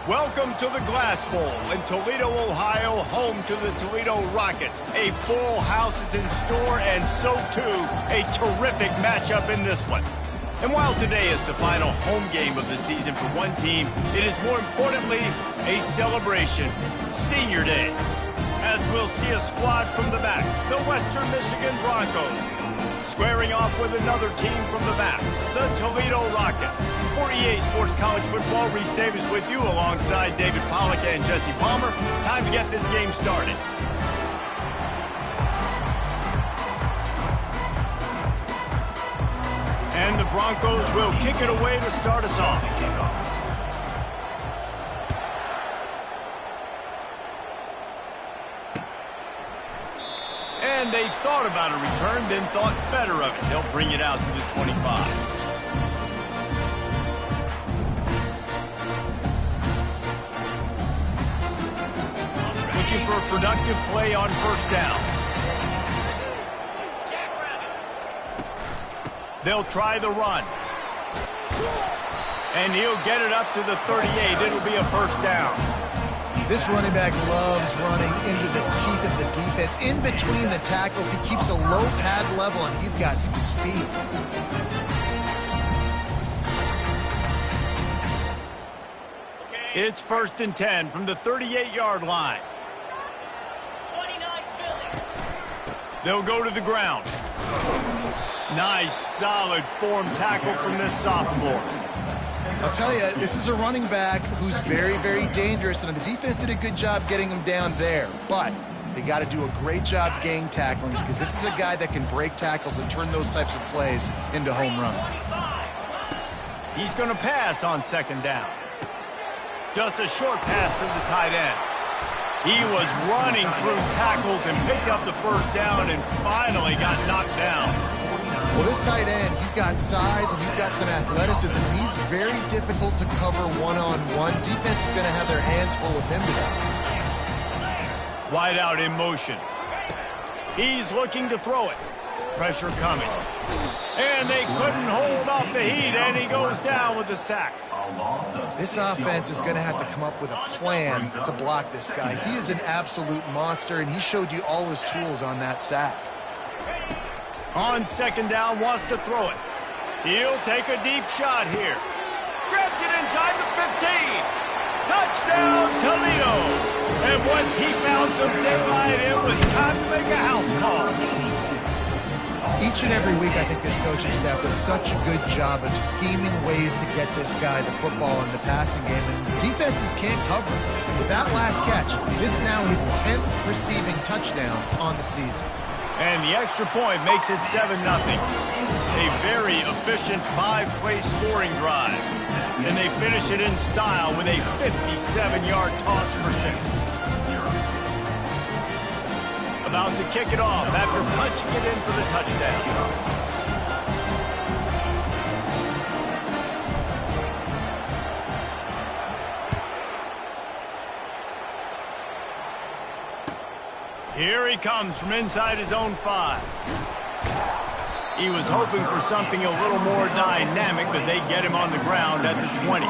Welcome to the Glass Bowl in Toledo, Ohio, home to the Toledo Rockets. A full house is in store, and so too a terrific matchup in this one. And while today is the final home game of the season for one team, it is more importantly a celebration, Senior Day. As we'll see a squad from the back, the Western Michigan Broncos, squaring off with another team from the back, the Toledo Rockets. For EA Sports College Football, Reese Davis with you alongside David Pollack and Jesse Palmer. Time to get this game started. And the Broncos will kick it away to start us off. And they thought about a return, then thought better of it. They'll bring it out to the 25. Looking for a productive play on first down. They'll try the run. And he'll get it up to the 38. It'll be a first down. This running back loves running into the teeth of the defense. In between the tackles, he keeps a low pad level, and he's got some speed. It's 1st and 10 from the 38-yard line. They'll go to the ground. Nice, solid form tackle from this sophomore. I'll tell you, this is a running back who's very, very dangerous, and the defense did a good job getting him down there. But they got to do a great job gang tackling, because this is a guy that can break tackles and turn those types of plays into home runs. He's going to pass on 2nd down. Just a short pass to the tight end. He was running through tackles and picked up the first down and finally got knocked down. Well, this tight end, he's got size and he's got some athleticism. He's very difficult to cover one-on-one. Defense is going to have their hands full with him today. Wide out in motion. He's looking to throw it. Pressure coming. And they couldn't hold off the heat, and he goes down with the sack. This offense is going to have to come up with a plan to block this guy. He is an absolute monster, and he showed you all his tools on that sack. On 2nd down, wants to throw it. He'll take a deep shot here. Grabs it inside the 15. Touchdown, Toledo. And once he found some daylight, it was time to make a house call. Each and every week, I think this coaching staff does such a good job of scheming ways to get this guy the football in the passing game, and defenses can't cover him. With that last catch, this is now his 10th receiving touchdown on the season. And the extra point makes it 7-0. A very efficient 5-play scoring drive. And they finish it in style with a 57-yard toss for 6. About to kick it off after punching it in for the touchdown. Here he comes from inside his own 5. He was hoping for something a little more dynamic, but they get him on the ground at the 20.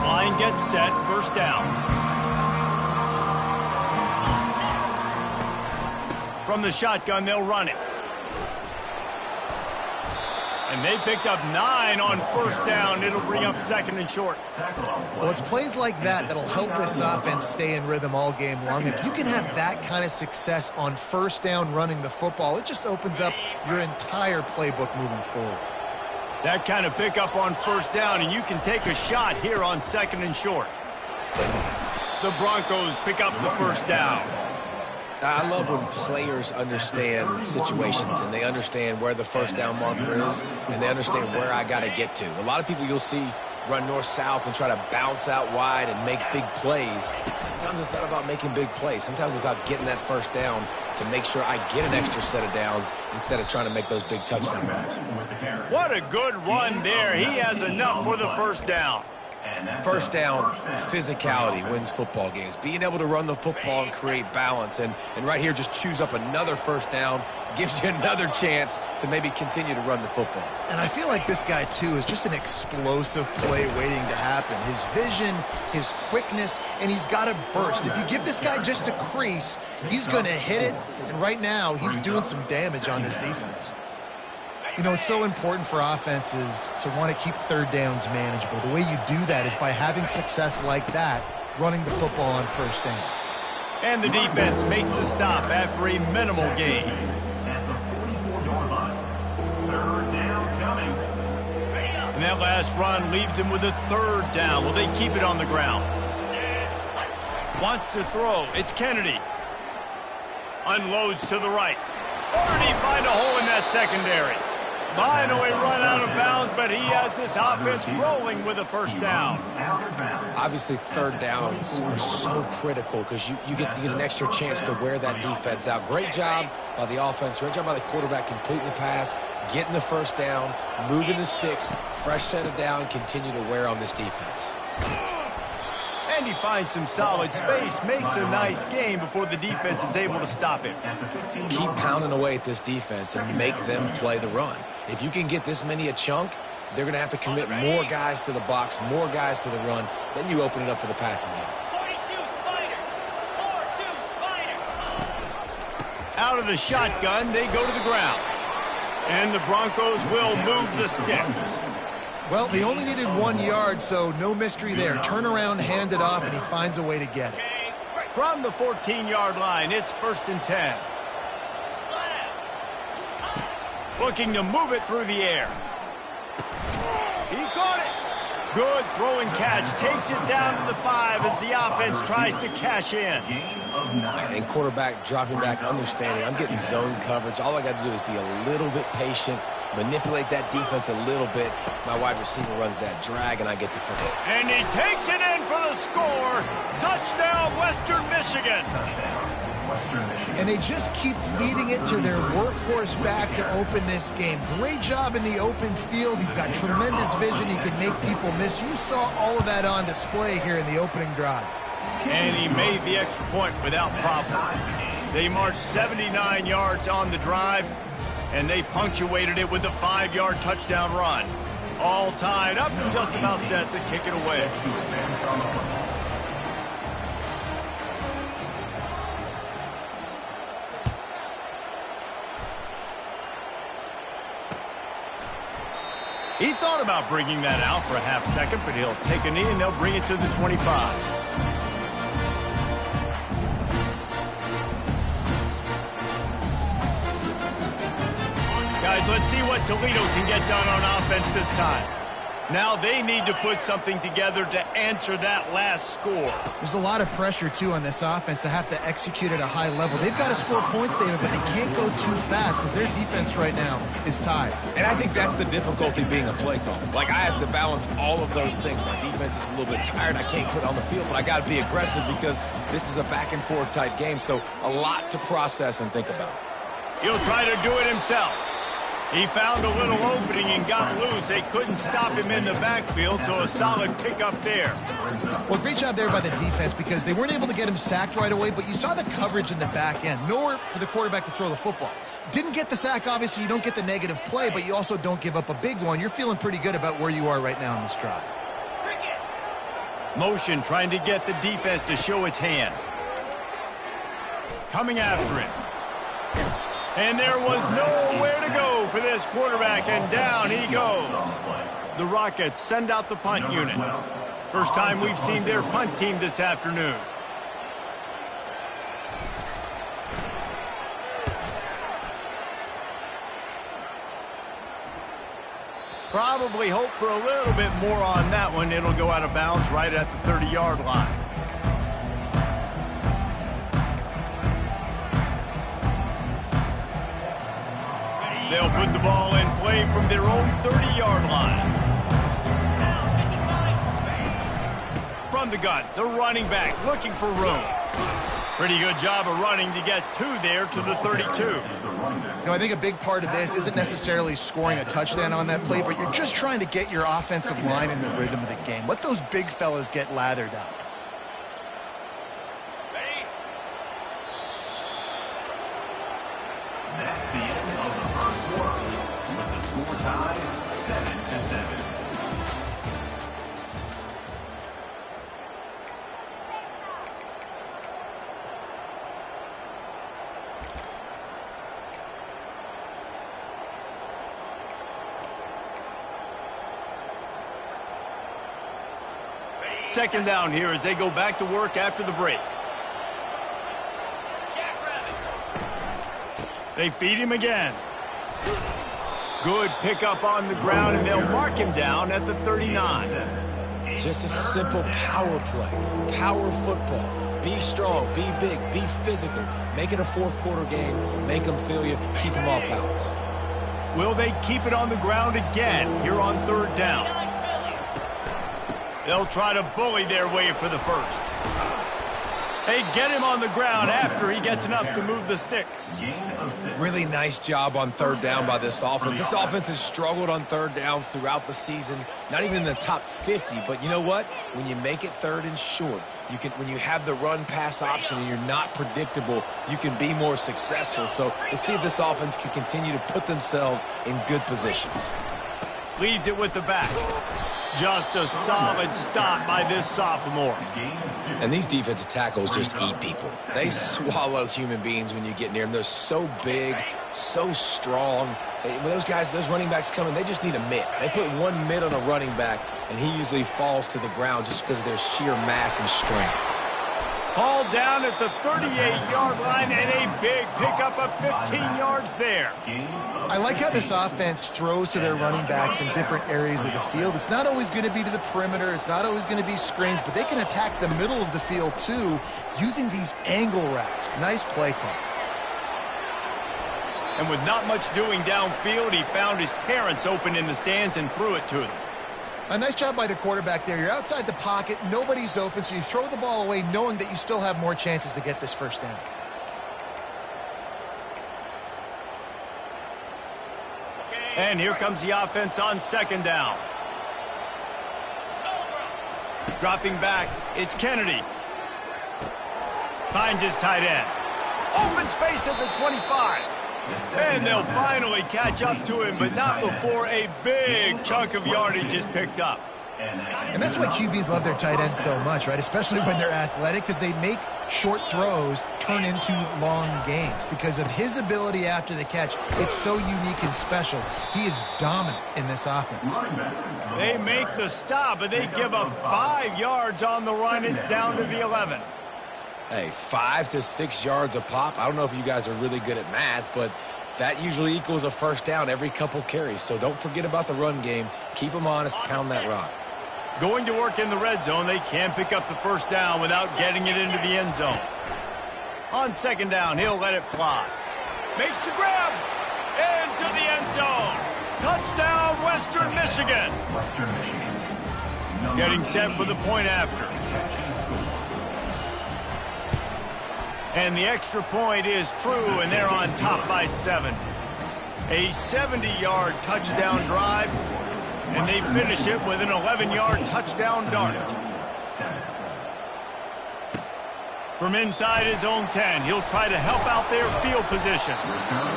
Line gets set, first down. From the shotgun, they'll run it. And they picked up 9 on first down. It'll bring up 2nd and short. Well, it's plays like that that'll help this offense stay in rhythm all game long. If you can have that kind of success on first down running the football, it just opens up your entire playbook moving forward. That kind of pickup on first down, and you can take a shot here on 2nd and short. The Broncos pick up the first down. I love when players understand situations and they understand where the first down marker is and they understand where I got to get to. A lot of people you'll see run north-south and try to bounce out wide and make big plays. Sometimes it's not about making big plays. Sometimes it's about getting that first down to make sure I get an extra set of downs instead of trying to make those big touchdown runs. What a good run there. He has enough for the first down. First down, physicality wins football games. Being able to run the football and create balance. And right here, just choose up another first down, gives you another chance to maybe continue to run the football. And I feel like this guy, too, is just an explosive play waiting to happen. His vision, his quickness, and he's got a burst. If you give this guy just a crease, he's going to hit it. And right now, he's doing some damage on this defense. You know, it's so important for offenses to want to keep third downs manageable. The way you do that is by having success like that, running the football on first down. And the defense makes the stop after a minimal gain. And that last run leaves him with a 3rd down. Will they keep it on the ground? Wants to throw. It's Kennedy. Unloads to the right. Or did he find a hole in that secondary? Finally run out of bounds, but he has this offense rolling with a first down. Obviously, 3rd downs are so critical because you get an extra chance to wear that defense out. Great job by the offense. Great job by the quarterback completing the pass, getting the first down, moving the sticks, fresh set of down, continue to wear on this defense. And he finds some solid space, makes a nice game before the defense is able to stop him. Keep pounding away at this defense and make them play the run. If you can get this many a chunk, they're going to have to commit more guys to the box, more guys to the run. Then you open it up for the passing game. 42 Spider. 4-2 Spider. Out of the shotgun, they go to the ground. And the Broncos will move the sticks. Well, they only needed 1 yard, so no mystery there. Turn around, hand it off, and he finds a way to get it. From the 14-yard line, it's 1st and 10. Looking to move it through the air. He caught it. Good throwing catch. Takes it down to the 5 as the offense tries to cash in. And quarterback dropping back, understanding I'm getting zone coverage. All I got to do is be a little bit patient, manipulate that defense a little bit. My wide receiver runs that drag, and I get the football. And he takes it in for the score. Touchdown, Western Michigan. And they just keep feeding it to their workhorse back to open this game. Great job in the open field. He's got tremendous vision. He can make people miss. You saw all of that on display here in the opening drive. And he made the extra point without problem. They marched 79 yards on the drive, and they punctuated it with a 5-yard touchdown run. All tied up and just about set to kick it away. He thought about bringing that out for a half second, but he'll take a knee and they'll bring it to the 25. Guys, let's see what Toledo can get done on offense this time. Now they need to put something together to answer that last score. There's a lot of pressure, too, on this offense to have to execute at a high level. They've got to score points, David, but they can't go too fast because their defense right now is tired. And I think that's the difficulty being a play caller. Like, I have to balance all of those things. My defense is a little bit tired. I can't put it on the field, but I got to be aggressive because this is a back-and-forth type game, so a lot to process and think about. He'll try to do it himself. He found a little opening and got loose. They couldn't stop him in the backfield, so a solid pickup there. Well, great job there by the defense because they weren't able to get him sacked right away, but you saw the coverage in the back end. Nowhere for the quarterback to throw the football. Didn't get the sack, obviously. You don't get the negative play, but you also don't give up a big one. You're feeling pretty good about where you are right now in this drive. Motion trying to get the defense to show his hand. Coming after him. And there was nowhere to go for this quarterback, and down he goes. The Rockets send out the punt unit. First time we've seen their punt team this afternoon. Probably hope for a little bit more on that one. It'll go out of bounds right at the 30-yard line. They'll put the ball in play from their own 30-yard line. From the gun, the running back looking for room. Pretty good job of running to get two there to the 32. You know, I think a big part of this isn't necessarily scoring a touchdown on that play, but you're just trying to get your offensive line in the rhythm of the game. Let those big fellas get lathered up. That's the end of the first quarter, with the score tied 7-7. Second down here as they go back to work after the break. They feed him again. Good pickup on the ground, and they'll mark him down at the 39. Just a simple power play, power football. Be strong, be big, be physical. Make it a fourth quarter game. Make them feel you. Keep them off balance. Will they keep it on the ground again here on third down? They'll try to bully their way for the first. They get him on the ground after he gets enough to move the sticks. Really nice job on third down by this offense. This offense has struggled on third downs throughout the season. Not even in the top 50, but you know what? When you make it third and short, when you have the run-pass option and you're not predictable, you can be more successful. So let's see if this offense can continue to put themselves in good positions. Leaves it with the back. Just a solid stop by this sophomore. And these defensive tackles just eat people. They swallow human beings when you get near them. They're so big, so strong. When those guys, those running backs come in, they just need a mitt. They put one mitt on a running back, and he usually falls to the ground just because of their sheer mass and strength. Ball down at the 38-yard line, and a big pickup of 15 yards there. I like how this offense throws to their running backs in different areas of the field. It's not always going to be to the perimeter. It's not always going to be screens, but they can attack the middle of the field, too, using these angle routes. Nice play call. And with not much doing downfield, he found his parents open in the stands and threw it to them. A nice job by the quarterback there. You're outside the pocket. Nobody's open, so you throw the ball away knowing that you still have more chances to get this first down. And here comes the offense on second down. Dropping back, it's Kennedy. Finds his tight end. Open space at the 25. And they'll finally catch up to him, but not before a big chunk of yardage is picked up. And that's why QBs love their tight ends so much, right? Especially when they're athletic, because they make short throws turn into long games. Because of his ability after the catch, it's so unique and special. He is dominant in this offense. They make the stop, but they give up 5 yards on the run. It's down to the 11. Hey, 5 to 6 yards a pop. I don't know if you guys are really good at math, but that usually equals a first down every couple carries. So don't forget about the run game. Keep them honest, pound that rock. Going to work in the red zone, they can pick up the first down without getting it into the end zone. On second down, he'll let it fly. Makes the grab. Into the end zone. Touchdown, Western Michigan. Getting set for the point after. And the extra point is true, and they're on top by 7. A 70-yard touchdown drive, and they finish it with an 11-yard touchdown dart. From inside his own 10, he'll try to help out their field position.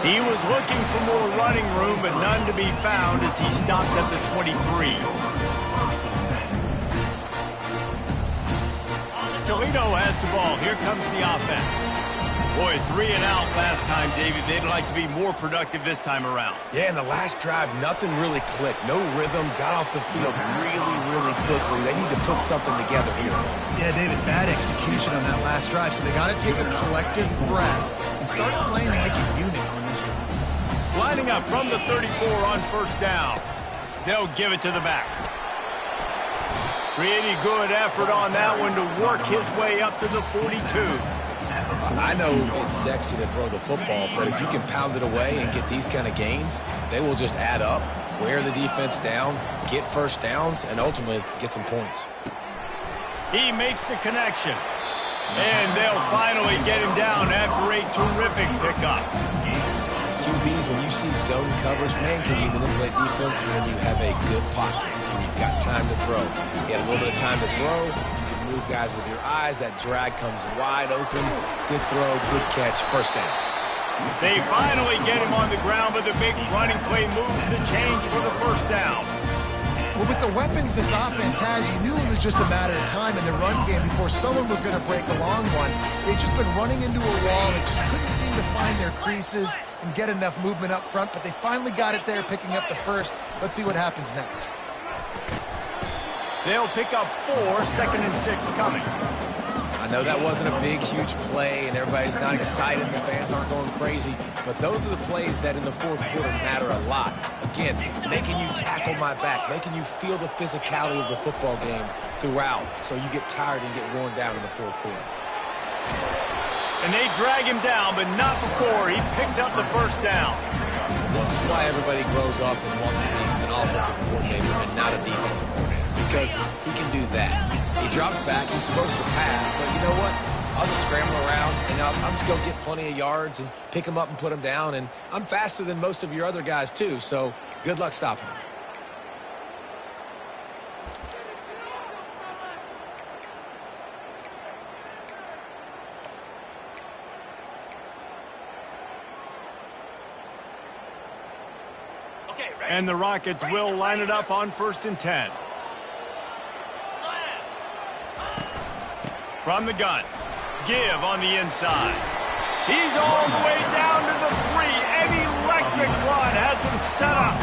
He was looking for more running room, but none to be found as he stopped at the 23. Toledo has the ball. Here comes the offense. Boy, 3 and out last time, David. They'd like to be more productive this time around. Yeah, in the last drive, nothing really clicked. No rhythm, got off the field really, really quickly. They need to put something together here. Yeah, David, bad execution on that last drive, so they got to take a collective breath and start playing like a unit on this one. Lining up from the 34 on first down. They'll give it to the back. Pretty good effort on that one to work his way up to the 42. I know it's sexy to throw the football, but if you can pound it away and get these kind of gains, they will just add up, wear the defense down, get first downs, and ultimately get some points. He makes the connection. And they'll finally get him down after a terrific pickup. QBs, when you see zone coverage, man, can you manipulate defense when you have a good pocket and you've got time to throw. You got a little bit of time to throw. You can move guys with your eyes. That drag comes wide open. Good throw, good catch, first down. They finally get him on the ground, but the big running play moves the change for the first down. Well, with the weapons this offense has, you knew it was just a matter of time in the run game before someone was going to break a long one. They've just been running into a wall and just couldn't seem to find their creases and get enough movement up front, but they finally got it there, picking up the first. Let's see what happens next. They'll pick up 4, 2nd and 6 coming. I know that wasn't a big, huge play, and everybody's not excited, the fans aren't going crazy, but those are the plays that in the fourth quarter matter a lot. Again, making you tackle my back, making you feel the physicality of the football game throughout, so you get tired and get worn down in the fourth quarter. And they drag him down, but not before he picks up the first down. This is why everybody grows up and wants to be an offensive coordinator and not a defensive coordinator, because he can do that. He drops back, he's supposed to pass, but you know what? I'll just scramble around, and I'll just go get plenty of yards and pick them up and put them down, and I'm faster than most of your other guys, too, so good luck stopping him. And the Rockets will line it up on 1st and 10. From the gun. Give on the inside. He's all the way down to the 3. An electric run has him set up.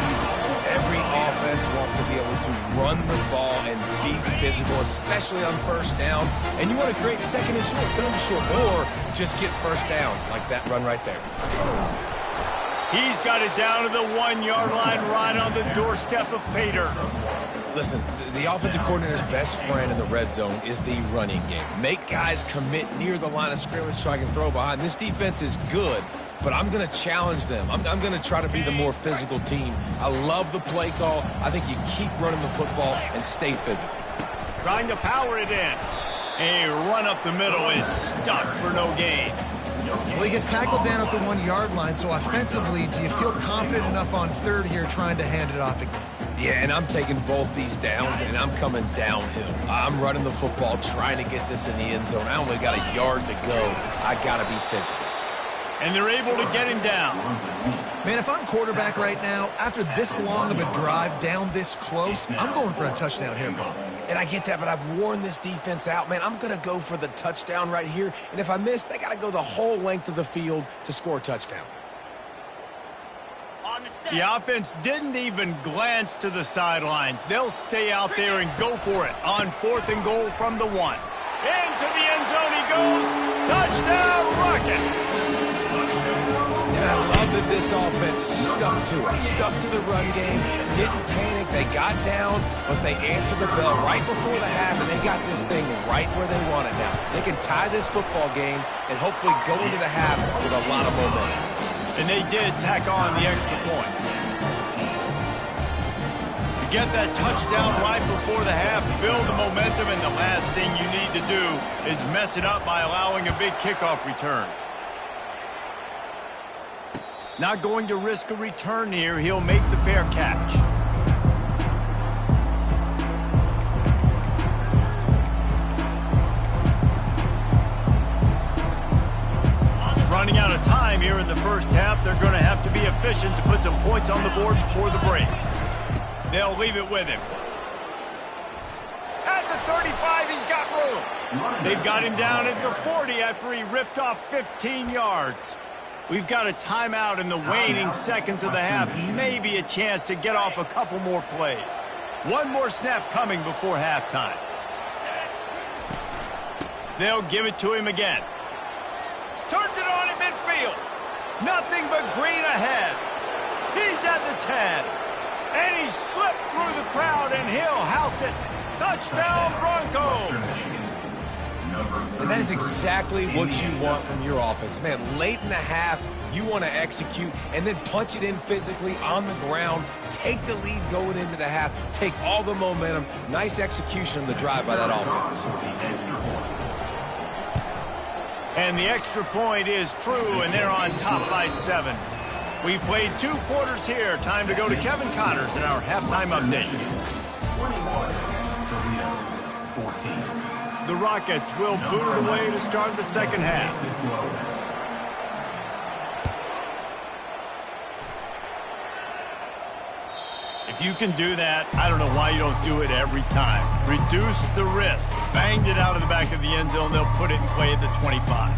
Every offense wants to be able to run the ball and be physical, especially on first down. And you want to create 2nd and short, 3rd and short, or just get first downs like that run right there. He's got it down to the 1-yard line right on the doorstep of Pater. Listen, the offensive coordinator's best friend in the red zone is the running game. Make guys commit near the line of scrimmage so I can throw behind. This defense is good, but I'm going to challenge them. I'm going to try to be the more physical team. I love the play call. I think you keep running the football and stay physical. Trying to power it in. A run up the middle is stuck for no gain. Well, he gets tackled down at the 1-yard line, so offensively, do you feel confident enough on 3rd here trying to hand it off again? Yeah, and I'm taking both these downs, and I'm coming downhill. I'm running the football, trying to get this in the end zone. I only got a yard to go. I got to be physical. And they're able to get him down. Man, if I'm quarterback right now, after this long of a drive down this close, I'm going for a touchdown here, Bob. And I get that, but I've worn this defense out. Man, I'm going to go for the touchdown right here. And if I miss, they got to go the whole length of the field to score a touchdown. The offense didn't even glance to the sidelines. They'll stay out there and go for it on 4th and goal from the 1. Into the end zone he goes. Touchdown, Rockets. And I love that this offense stuck to it. Stuck to the run game. Didn't panic. They got down, but they answered the bell right before the half, and they got this thing right where they want it now. They can tie this football game and hopefully go into the half with a lot of momentum. And they did tack on the extra point. To get that touchdown right before the half, build the momentum, and the last thing you need to do is mess it up by allowing a big kickoff return. Not going to risk a return here. He'll make the fair catch. Running out of time here in the first half. They're going to have to be efficient to put some points on the board before the break. They'll leave it with him. At the 35, he's got room. They've got him down at the 40 after he ripped off 15 yards. We've got a timeout in the waning seconds of the half. Maybe a chance to get off a couple more plays. One more snap coming before halftime. They'll give it to him again. Turns it on in midfield. Nothing but green ahead. He's at the 10. And he slipped through the crowd, and he'll house it. Touchdown, Broncos. And that is exactly what you want from your offense. Man, late in the half, you want to execute and then punch it in physically on the ground. Take the lead going into the half. Take all the momentum. Nice execution on the drive by that offense. And the extra point is true, and they're on top by 7. We've played 2 quarters here. Time to go to Kevin Connors in our halftime update. 21, Toledo, 14. The Rockets will boot it away to start the second half. If you can do that, I don't know why you don't do it every time. Reduce the risk. Banged it out of the back of the end zone. They'll put it in play at the 25.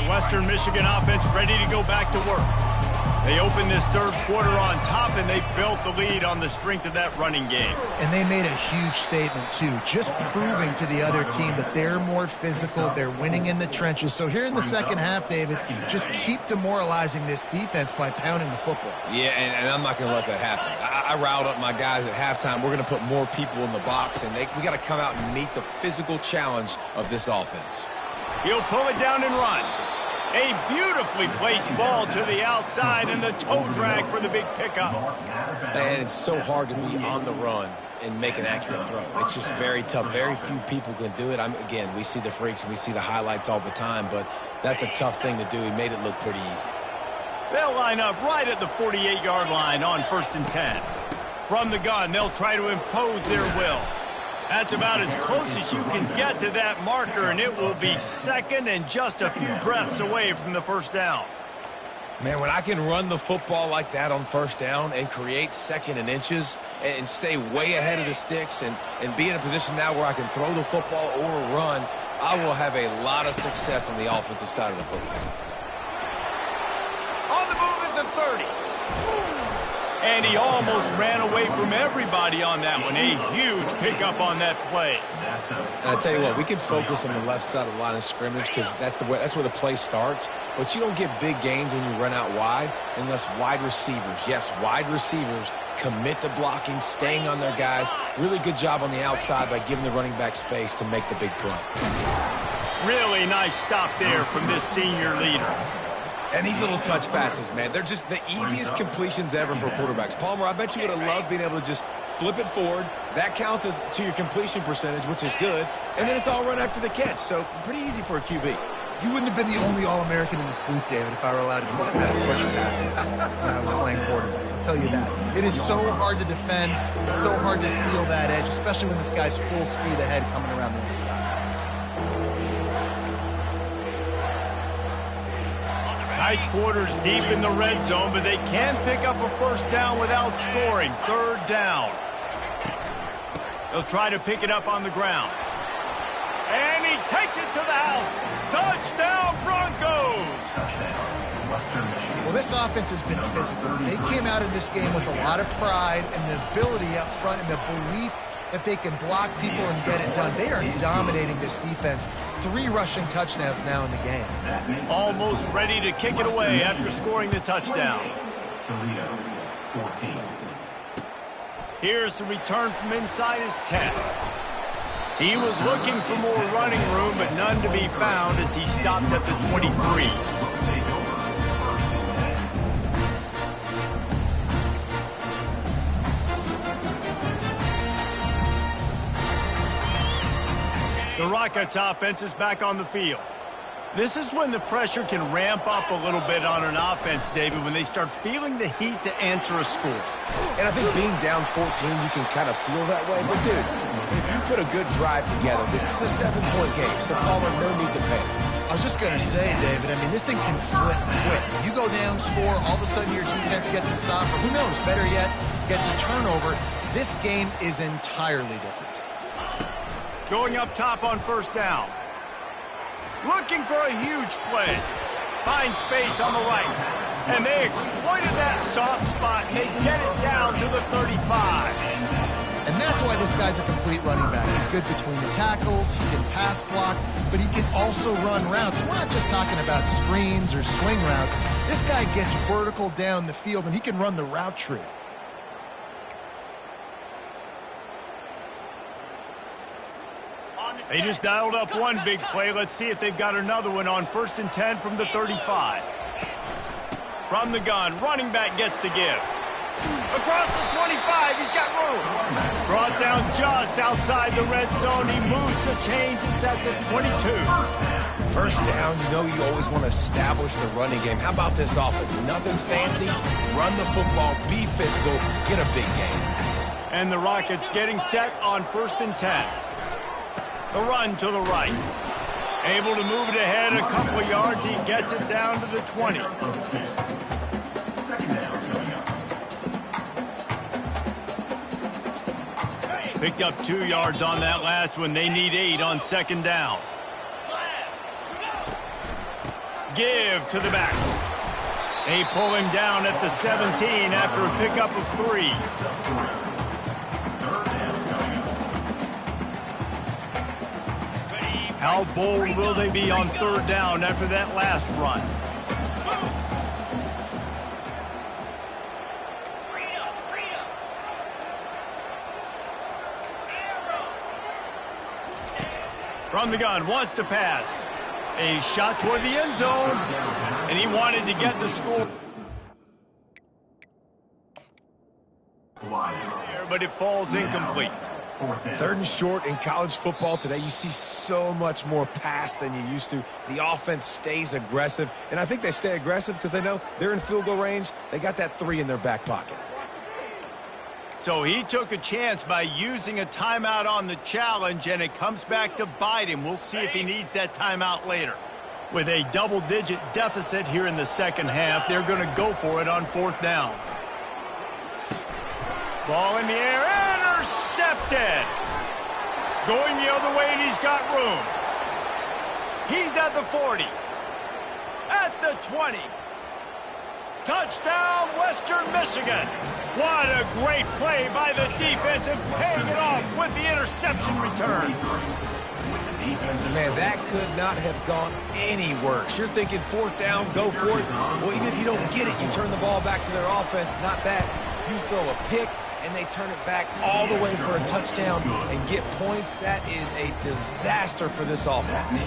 Western Michigan offense ready to go back to work. They opened this third quarter on top, and they built the lead on the strength of that running game. And they made a huge statement, too, just proving to the other team that they're more physical, they're winning in the trenches. So here in the second half, David, just keep demoralizing this defense by pounding the football. Yeah, and I'm not going to let that happen. I riled up my guys at halftime. We're going to put more people in the box, and we got to come out and meet the physical challenge of this offense. He'll pull it down and run. A beautifully placed ball to the outside, and the toe drag for the big pickup. Man, it's so hard to be on the run and make an accurate throw. It's just very tough. Very few people can do it. Again, we see the freaks and we see the highlights all the time, but that's a tough thing to do. He made it look pretty easy. They'll line up right at the 48-yard line on 1st and 10. From the gun, they'll try to impose their will. That's about as close as you can get to that marker, and it will be second and just a few breaths away from the first down. Man, when I can run the football like that on first down and create second and inches and stay way ahead of the sticks and be in a position now where I can throw the football or run, I will have a lot of success on the offensive side of the football. On the move at the 30. And he almost ran away from everybody on that one. A huge pickup on that play. And I tell you what, we can focus on the left side of the line of scrimmage because that's where the play starts. But you don't get big gains when you run out wide unless wide receivers, yes, wide receivers, commit to blocking, staying on their guys. Really good job on the outside by giving the running back space to make the big play. Really nice stop there from this senior leader. And these little touch passes, man, they're just the easiest completions ever for quarterbacks. Palmer, I bet you would have loved being able to just flip it forward. That counts as to your completion percentage, which is good. And then it's all run after the catch, so pretty easy for a QB. You wouldn't have been the only All-American in this booth, David, if I were allowed to do push passes when I was playing quarterback. I'll tell you that. It is so hard to defend. It's so hard to seal that edge, especially when this guy's full speed ahead coming around the inside. Tight quarters deep in the red zone, but they can pick up a first down without scoring. Third down. They'll try to pick it up on the ground. And he takes it to the house. Touchdown, Broncos! Well, this offense has been physical. They came out of this game with a lot of pride and the ability up front and the belief that they can block people and get it done. They are dominating this defense. 3 rushing touchdowns now in the game. Almost ready to kick it away after scoring the touchdown. Toledo, 14. Here's the return from inside his 10. He was looking for more running room, but none to be found as he stopped at the 23. The Rockets offense is back on the field. This is when the pressure can ramp up a little bit on an offense, David, when they start feeling the heat to answer a score. And I think being down 14, you can kind of feel that way. But, dude, if you put a good drive together, this is a 7-point game, so Palmer, no need to panic. I was just going to say, David, I mean, this thing can flip quick. You go down, score, all of a sudden your defense gets a stop, or who knows, better yet, gets a turnover. This game is entirely different. Going up top on first down. Looking for a huge play. Finds space on the right. And they exploited that soft spot, and they get it down to the 35. And that's why this guy's a complete running back. He's good between the tackles, he can pass block, but he can also run routes. And we're not just talking about screens or swing routes. This guy gets vertical down the field, and he can run the route tree. They just dialed up one big play. Let's see if they've got another one on 1st and 10 from the 35. From the gun, running back gets to give. Across the 25, he's got room. Brought down just outside the red zone. He moves the chains. It's at the 22. First down, you know you always want to establish the running game. How about this offense? Nothing fancy. Run the football, be physical, get a big game. And the Rockets getting set on 1st and 10. The run to the right. Able to move it ahead a couple of yards. He gets it down to the 20. Second down coming up. Picked up 2 yards on that last one. They need 8 on 2nd down. Give to the back. They pull him down at the 17 after a pickup of 3. How bold will they be on 3rd down after that last run? From the gun, wants to pass. A shot toward the end zone, and he wanted to get the score. But it falls incomplete. 3rd and short in college football today, you see so much more pass than you used to. The offense stays aggressive, and I think they stay aggressive because they know they're in field goal range. They got that 3 in their back pocket. So he took a chance by using a timeout on the challenge, and it comes back to bite him. We'll see if he needs that timeout later. With a double-digit deficit here in the 2nd half, they're going to go for it on 4th down. Ball in the air, intercepted. Going the other way, and he's got room. He's at the 40. At the 20. Touchdown, Western Michigan. What a great play by the defense and paying it off with the interception return. Man, that could not have gone any worse. You're thinking 4th down, go for it. Well, even if you don't get it, you turn the ball back to their offense. Not that. You throw a pick, and they turn it back all the way for a touchdown and get points. That is a disaster for this offense.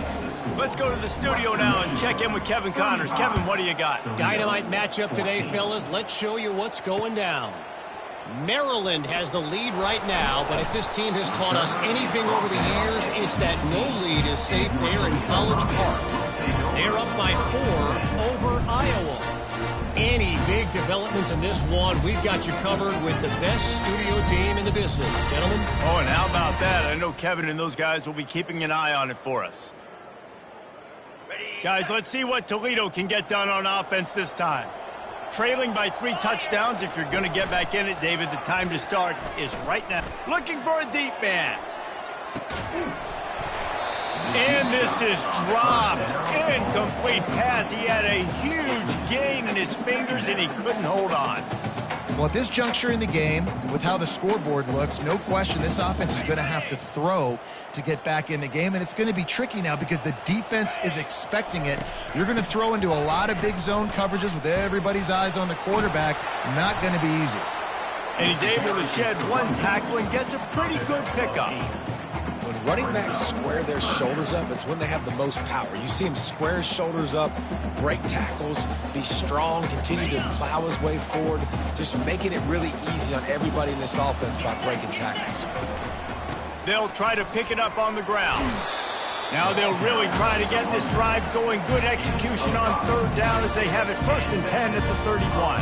Let's go to the studio now and check in with Kevin Connors. Kevin, what do you got? Dynamite matchup today, fellas. Let's show you what's going down. Maryland has the lead right now, but if this team has taught us anything over the years, it's that no lead is safe there in College Park. They're up by 4 over Iowa. Any big developments in this one, we've got you covered with the best studio team in the business, gentlemen. Oh, and how about that? I know Kevin and those guys will be keeping an eye on it for us. Guys, let's see what Toledo can get done on offense this time. Trailing by 3 touchdowns. If you're going to get back in it, David, the time to start is right now. Looking for a deep man. And this is dropped. Incomplete pass. He had a huge gain in his fingers, and he couldn't hold on. Well, at this juncture in the game, with how the scoreboard looks, no question this offense is going to have to throw to get back in the game, and it's going to be tricky now because the defense is expecting it. You're going to throw into a lot of big zone coverages with everybody's eyes on the quarterback. Not going to be easy. And he's able to shed 1 tackle and gets a pretty good pickup. When running backs square their shoulders up, it's when they have the most power. You see him square his shoulders up, break tackles, be strong, continue to plow his way forward, just making it really easy on everybody in this offense by breaking tackles. They'll try to pick it up on the ground. Now they'll really try to get this drive going. Good execution on 3rd down as they have it 1st and 10 at the 31.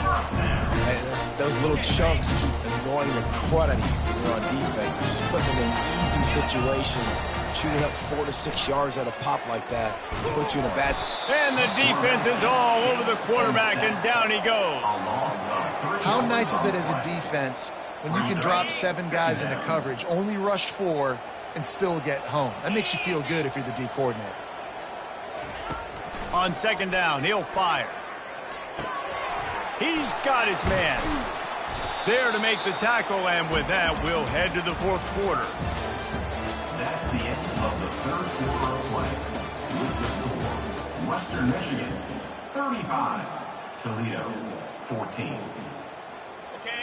And those little chunks keep annoying the crud out of you when you're on defense. It's just putting them in easy situations. Shooting up 4 to 6 yards at a pop like that puts you in a bad... And the defense is all over the quarterback, and down he goes. How nice is it as a defense when you can drop 7 guys into coverage, only rush 4, and still get home. That makes you feel good if you're the D coordinator. On second down, he'll fire. He's got his man. There to make the tackle, and with that, we'll head to the fourth quarter. That's the end of the third quarter of play. With the score, Western Michigan 35, Toledo 14.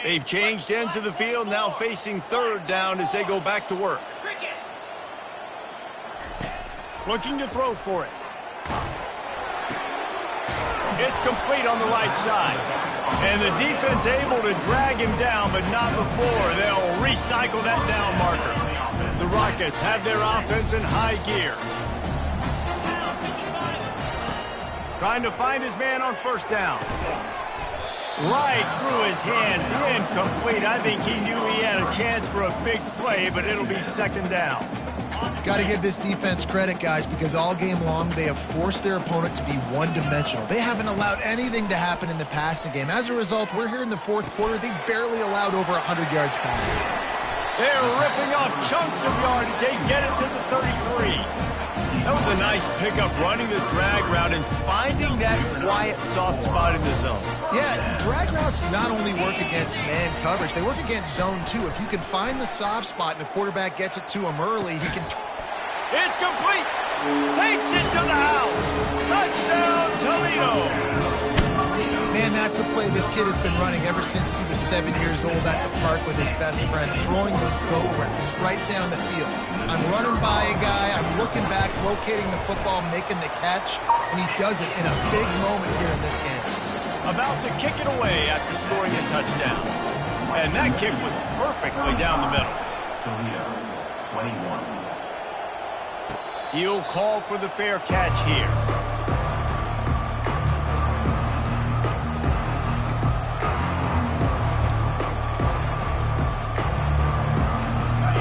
They've changed ends of the field, now facing third down as they go back to work. Looking to throw for it. It's complete on the right side. And the defense able to drag him down, but not before. They'll recycle that down marker. The Rockets have their offense in high gear. Trying to find his man on first down. Right through his hands, incomplete. I think he knew he had a chance for a big play, but it'll be second down. Got to give this defense credit, guys, because all game long they have forced their opponent to be one-dimensional. They haven't allowed anything to happen in the passing game. As a result, we're here in the fourth quarter. They barely allowed over 100 yards passing. They're ripping off chunks of yardage. They get it to the 33. That was a nice pickup, running the drag route and finding that quiet, soft spot in the zone. Yeah, drag routes not only work against man coverage, they work against zone too. If you can find the soft spot and the quarterback gets it to him early, he can... It's complete. Takes it to the house. Touchdown, Toledo. Man, that's a play this kid has been running ever since he was 7 years old at the park with his best friend, throwing those go routes right down the field. I'm running by a guy, I'm looking back, locating the football, making the catch, and he does it in a big moment here in this game. About to kick it away after scoring a touchdown. And that kick was perfectly down the middle. Toledo 21. He'll call for the fair catch here.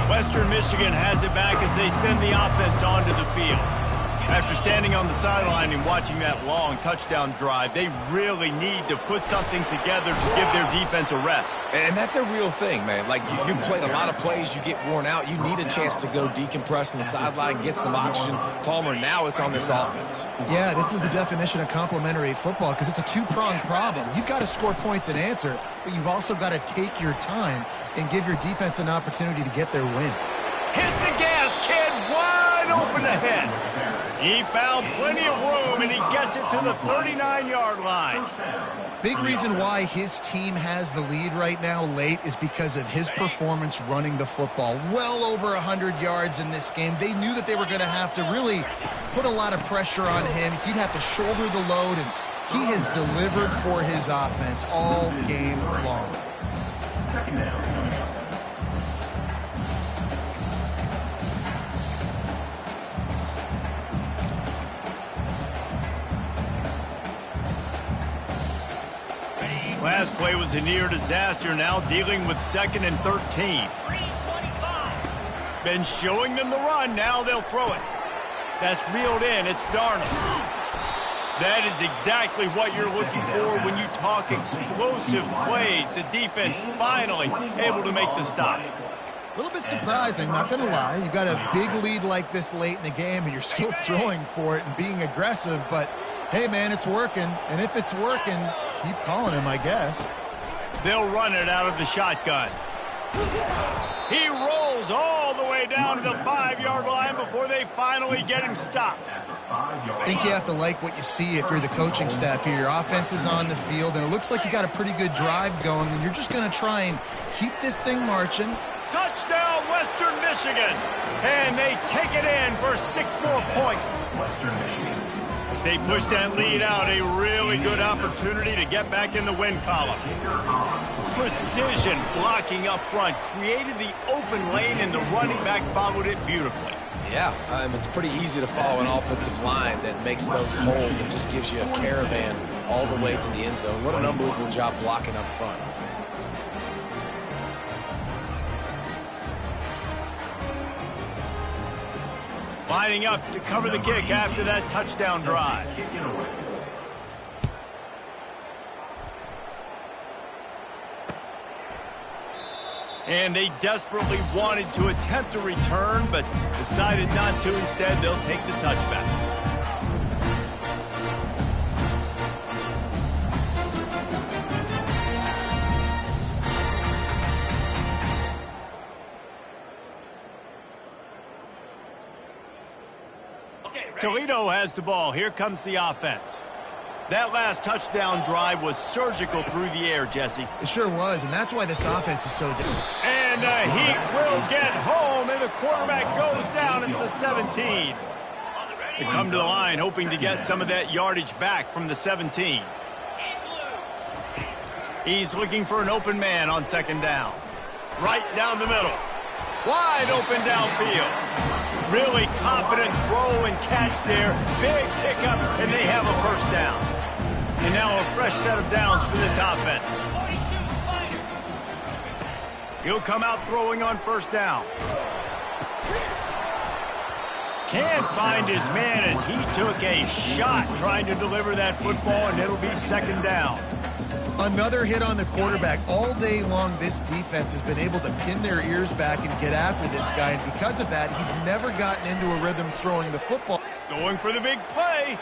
Western Michigan has it back as they send the offense onto the field. After standing on the sideline and watching that long touchdown drive, they really need to put something together to give their defense a rest. And that's a real thing, man. Like, you played a lot of plays, you get worn out, you need a chance to go decompress on the sideline, get some oxygen. Palmer, now it's on this offense. Yeah, this is the definition of complementary football because it's a two-pronged problem. You've got to score points and answer, but you've also got to take your time and give your defense an opportunity to get their win. Hit the gas, kid, wide open ahead. He found plenty of room, and he gets it to the 39-yard line. Big reason why his team has the lead right now late is because of his performance running the football. Well over 100 yards in this game. They knew that they were going to have to really put a lot of pressure on him. He'd have to shoulder the load, and he has delivered for his offense all game long. Second down. Last play was a near disaster, now dealing with second and 13. Been showing them the run, now they'll throw it. That's reeled in, it's Darnold. That is exactly what you're looking for when you talk explosive plays. The defense finally able to make the stop. A little bit surprising, not going to lie. You've got a big lead like this late in the game, and you're still throwing for it and being aggressive, but hey, man, it's working. And if it's working, keep calling him, I guess. They'll run it out of the shotgun. He rolls all the way down to the 5-yard line before they finally get him stopped. I think you have to like what you see if you're the coaching staff here. Your offense is on the field, and it looks like you got a pretty good drive going, and you're just going to try and keep this thing marching. Touchdown, Western Michigan! And they take it in for 6 more points. Western Michigan. As they push that lead out, a really good opportunity to get back in the win column. Precision blocking up front, created the open lane, and the running back followed it beautifully. Yeah, it's pretty easy to follow an offensive line that makes those holes and just gives you a caravan all the way to the end zone. What an unbelievable job blocking up front. Lining up to cover the kick after that touchdown drive. And they desperately wanted to attempt a return, but decided not to. Instead, they'll take the touchback. Toledo has the ball. Here comes the offense. That last touchdown drive was surgical through the air, Jesse. It sure was, and that's why this offense is so different. And he will get home, and the quarterback goes down at the 17. They come to the line hoping to get some of that yardage back from the 17. He's looking for an open man on second down. Right down the middle. Wide open downfield. Really confident throw and catch there. Big pickup, and they have a first down. And now a fresh set of downs for this offense. He'll come out throwing on first down. Can't find his man as he took a shot trying to deliver that football, and it'll be second down. Another hit on the quarterback. All day long, this defense has been able to pin their ears back and get after this guy, and because of that, he's never gotten into a rhythm throwing the football. Going for the big play.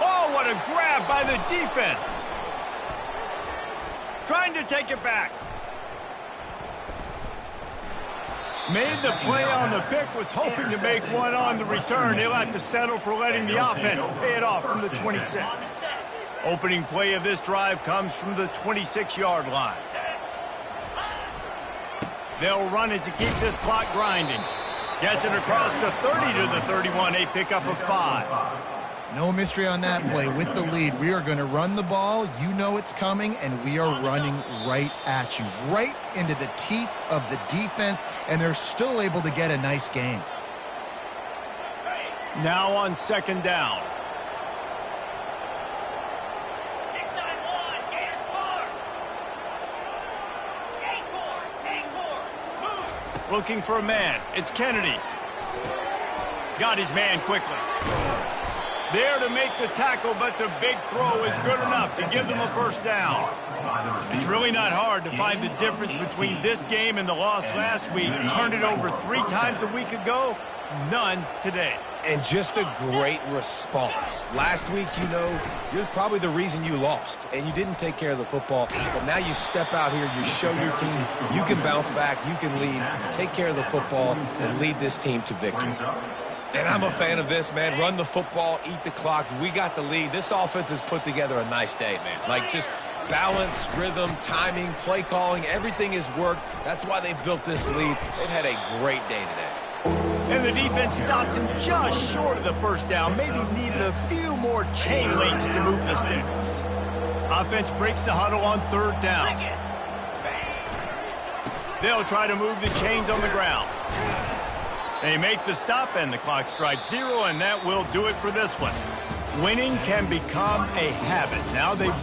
Oh, what a grab by the defense. Trying to take it back. Made the play on the pick, was hoping to make one on the return. He'll have to settle for letting the offense pay it off from the 26. Opening play of this drive comes from the 26-yard line. They'll run it to keep this clock grinding. Gets it across the 30 to the 31, a pickup of 5. No mystery on that play. With the lead, we are going to run the ball. You know it's coming, and we are running right at you, right into the teeth of the defense, and they're still able to get a nice gain. Now on second down. Looking for a man. It's Kennedy. Got his man quickly. There to make the tackle, but the big throw is good enough to give them a first down. It's really not hard to find the difference between this game and the loss last week. Turned it over 3 times a week ago, none today. And just a great response. Last week, you know, you're probably the reason you lost, and you didn't take care of the football. But now you step out here, you show your team you can bounce back, you can lead, take care of the football, and lead this team to victory. And I'm a fan of this, man. Run the football, eat the clock. We got the lead. This offense has put together a nice day, man. Like, just balance, rhythm, timing, play calling, everything has worked. That's why they built this lead. They've had a great day today. And the defense stops him just short of the first down. Maybe needed a few more chain links to move the sticks. Offense breaks the huddle on third down. They'll try to move the chains on the ground. They make the stop, and the clock strikes 0, and that will do it for this one. Winning can become a habit. Now they've